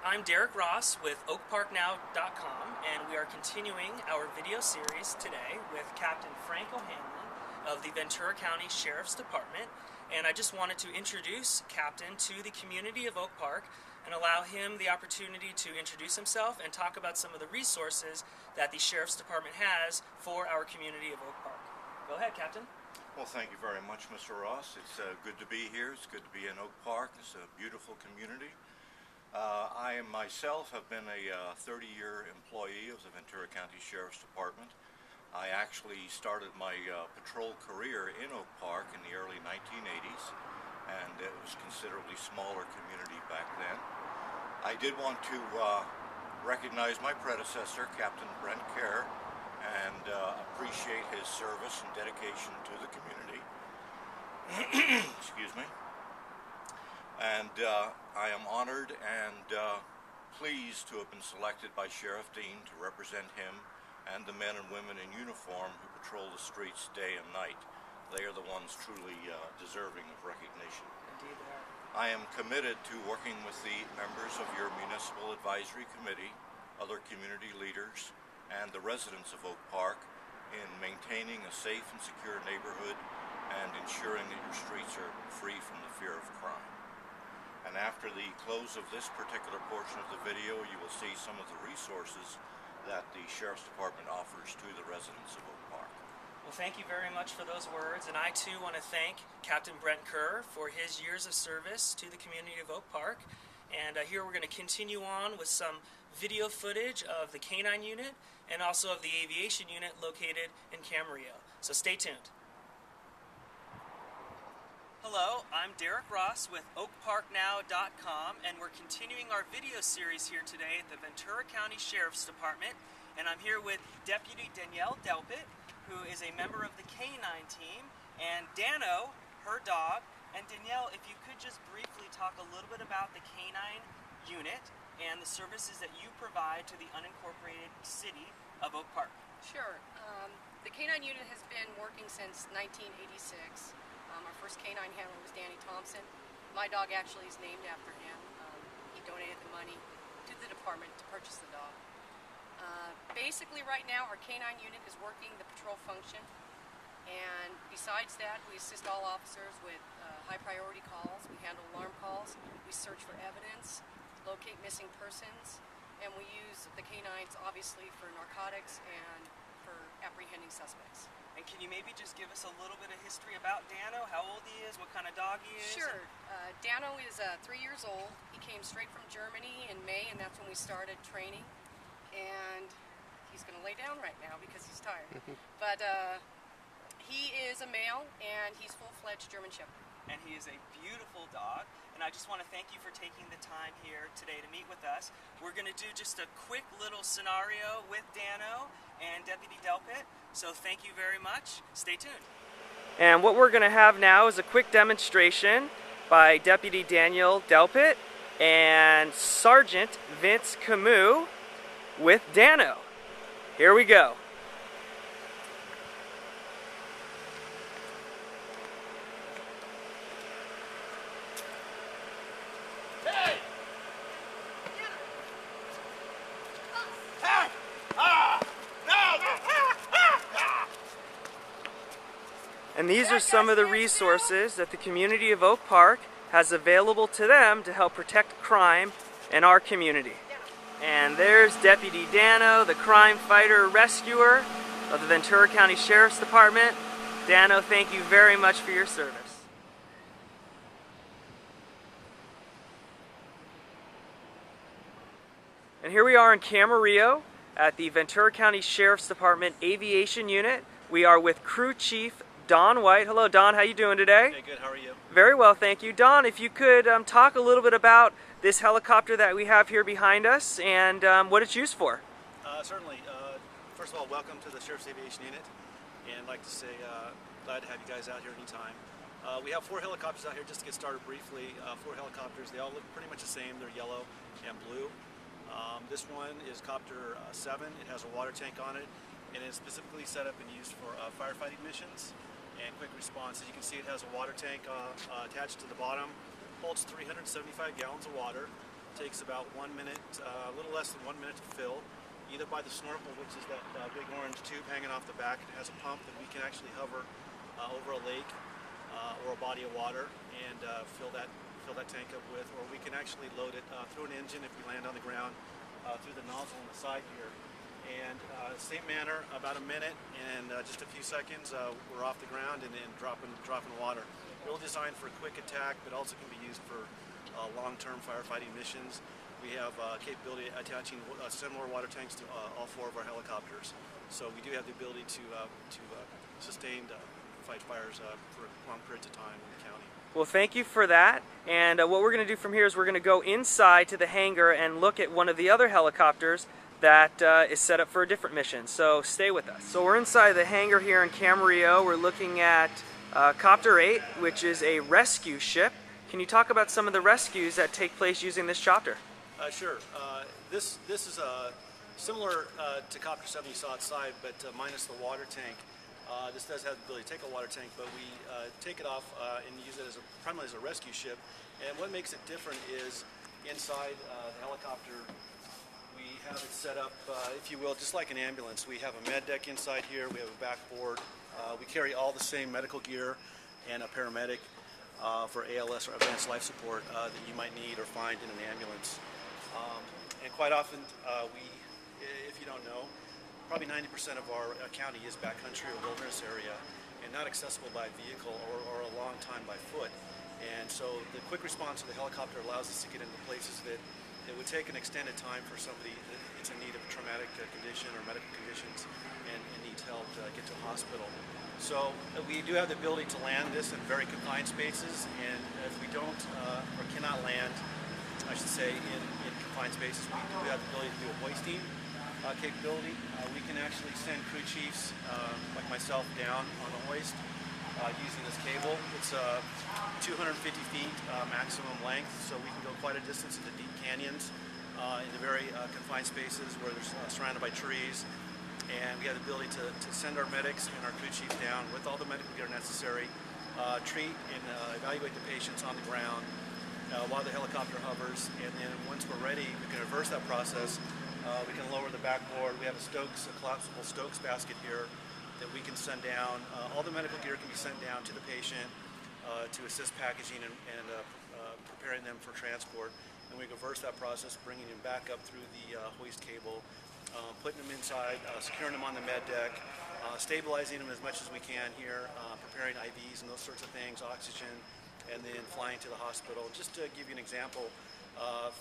I'm Derek Ross with OakParkNow.com, and we are continuing our video series today with Captain Frank O'Hanlon of the Ventura County Sheriff's Department. And I just wanted to introduce Captain to the community of Oak Park and allow him the opportunity to introduce himself and talk about some of the resources that the Sheriff's Department has for our community of Oak Park. Go ahead, Captain. Well, thank you very much, Mr. Ross. It's good to be here. It's good to be in Oak Park. It's a beautiful community. I myself have been a 30-year employee of the Ventura County Sheriff's Department. I actually started my patrol career in Oak Park in the early 1980s, and it was a considerably smaller community back then. I did want to recognize my predecessor, Captain Brent Kerr, and appreciate his service and dedication to the community. Excuse me. And I am honored and pleased to have been selected by Sheriff Dean to represent him and the men and women in uniform who patrol the streets day and night. They are the ones truly deserving of recognition. Indeed they are. I am committed to working with the members of your Municipal Advisory Committee, other community leaders, and the residents of Oak Park in maintaining a safe and secure neighborhood and ensuring that your streets are free from the fear of crime. And after the close of this particular portion of the video, you will see some of the resources that the Sheriff's Department offers to the residents of Oak Park. Well, thank you very much for those words, and I too want to thank Captain Brent Kerr for his years of service to the community of Oak Park. And here we're going to continue on with some video footage of the K-9 unit and also of the Aviation Unit located in Camarillo. So stay tuned. Hello, I'm Derek Ross with OakParkNow.com, and we're continuing our video series here today at the Ventura County Sheriff's Department. And I'm here with Deputy Danielle Delpit, who is a member of the K-9 team, and Dano, her dog. And Danielle, if you could just briefly talk a little bit about the K-9 unit and the services that you provide to the unincorporated city of Oak Park. Sure. The K-9 unit has been working since 1986. Our first K-9 handler was Danny Thompson. My dog actually is named after him. He donated the money to the department to purchase the dog. Basically right now our K-9 unit is working the patrol function, and besides that we assist all officers with high priority calls. We handle alarm calls, we search for evidence, locate missing persons, and we use the K-9s obviously for narcotics and for apprehending suspects. And can you maybe just give us a little bit of history about Dano, how old he is, what kind of dog he is? Sure. Dano is 3 years old. He came straight from Germany in May, and that's when we started training. And he's going to lay down right now because he's tired. But he is a male, and he's full-fledged German Shepherd. And he is a beautiful dog. And I just want to thank you for taking the time here today to meet with us. We're going to do just a quick little scenario with Dano and Deputy Delpit. So thank you very much. Stay tuned. And what we're going to have now is a quick demonstration by Deputy Daniel Delpit and Sergeant Vince Camus with Dano. Here we go. And these are some of the resources that the community of Oak Park has available to them to help protect crime in our community. And there's Deputy Dano, the crime fighter rescuer of the Ventura County Sheriff's Department. Dano, thank you very much for your service. And here we are in Camarillo at the Ventura County Sheriff's Department Aviation Unit. We are with Crew Chief Don White. Hello, Don. How you doing today? Hey, good. How are you? Very well, thank you. Don, if you could talk a little bit about this helicopter that we have here behind us and what it's used for. Certainly. First of all, welcome to the Sheriff's Aviation Unit, and I'd like to say glad to have you guys out here anytime. We have 4 helicopters out here. Just to get started briefly, 4 helicopters. They all look pretty much the same. They're yellow and blue. This one is Copter 7. It has a water tank on it, and it's specifically set up and used for firefighting missions and quick response. As you can see, it has a water tank attached to the bottom, holds 375 gallons of water. takes about 1 minute, a little less than 1 minute to fill, either by the snorkel, which is that big orange tube hanging off the back. It has a pump that we can actually hover over a lake or a body of water and fill that tank up with, or we can actually load it through an engine if we land on the ground through the nozzle on the side here. And same manner, about a minute and just a few seconds, we're off the ground and dropping water. Really designed for quick attack, but also can be used for long-term firefighting missions. We have capability of attaching similar water tanks to all 4 of our helicopters. So we do have the ability to sustain fight fires for long periods of time in the county. Well, thank you for that. And what we're going to do from here is we're going to go inside to the hangar and look at one of the other helicopters that is set up for a different mission. So stay with us. So we're inside the hangar here in Camarillo. We're looking at Copter 8, which is a rescue ship. Can you talk about some of the rescues that take place using this chopper? Sure. This is similar to Copter 7 you saw outside, but minus the water tank. This does have the ability to take a water tank, but we take it off and use it primarily as a rescue ship. And what makes it different is inside the helicopter, we have it set up, if you will, just like an ambulance. We have a med deck inside here. We have a backboard. We carry all the same medical gear and a paramedic for ALS or advanced life support that you might need or find in an ambulance. And quite often, if you don't know, probably 90% of our county is backcountry or wilderness area and not accessible by vehicle or a long time by foot. And so the quick response of the helicopter allows us to get into places that it would take an extended time for somebody that is in need of a traumatic condition or medical conditions and needs help to get to a hospital. So we do have the ability to land this in very confined spaces, and if we don't or cannot land, I should say, in confined spaces, we do have the ability to do a hoisting capability. We can actually send crew chiefs like myself down on a hoist using this cable. It's 250 feet maximum length, so we can go quite a distance into deep canyons into very confined spaces where they're surrounded by trees. And we have the ability to send our medics and our crew chiefs down with all the medical gear necessary, treat and evaluate the patients on the ground while the helicopter hovers. And then once we're ready, we can reverse that process. We can lower the backboard. We have a collapsible Stokes basket here that we can send down. All the medical gear can be sent down to the patient to assist packaging and preparing them for transport. And we reverse that process, bringing them back up through the hoist cable, putting them inside, securing them on the med deck, stabilizing them as much as we can here, preparing IVs and those sorts of things, oxygen, and then flying to the hospital. Just to give you an example,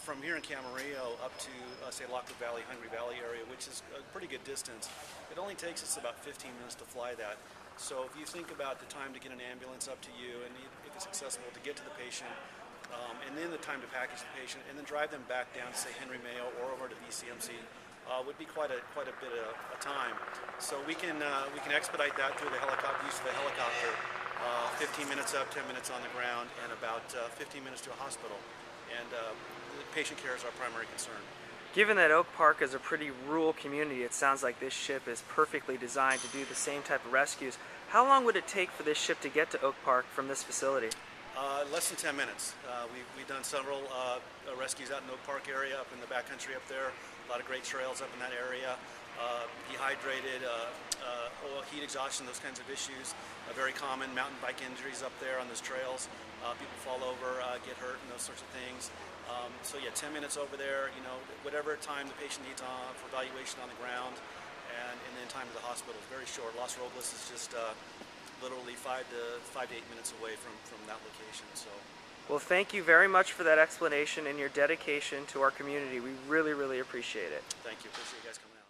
from here in Camarillo up to, say, Lockwood Valley, Hungry Valley area, which is a pretty good distance, it only takes us about 15 minutes to fly that. So if you think about the time to get an ambulance up to you, and if it's accessible to get to the patient, and then the time to package the patient, and then drive them back down to, say, Henry Mayo or over to VCMC, would be quite a bit of time. So we can expedite that through the use of the helicopter. 15 minutes up, 10 minutes on the ground, and about 15 minutes to a hospital. And patient care is our primary concern. Given that Oak Park is a pretty rural community, it sounds like this ship is perfectly designed to do the same type of rescues. How long would it take for this ship to get to Oak Park from this facility? Less than 10 minutes. We've done several rescues out in the Oak Park area, up in the backcountry up there. A lot of great trails up in that area. Dehydrated, heat exhaustion, those kinds of issues. Very common mountain bike injuries up there on those trails. People fall over, get hurt, and those sorts of things. So yeah, 10 minutes over there, whatever time the patient needs for evaluation on the ground, and then time to the hospital is very short. Los Robles is just literally 5 to 8 minutes away from that location. So. Well, thank you very much for that explanation and your dedication to our community. We really, really appreciate it. Thank you. Appreciate you guys coming out.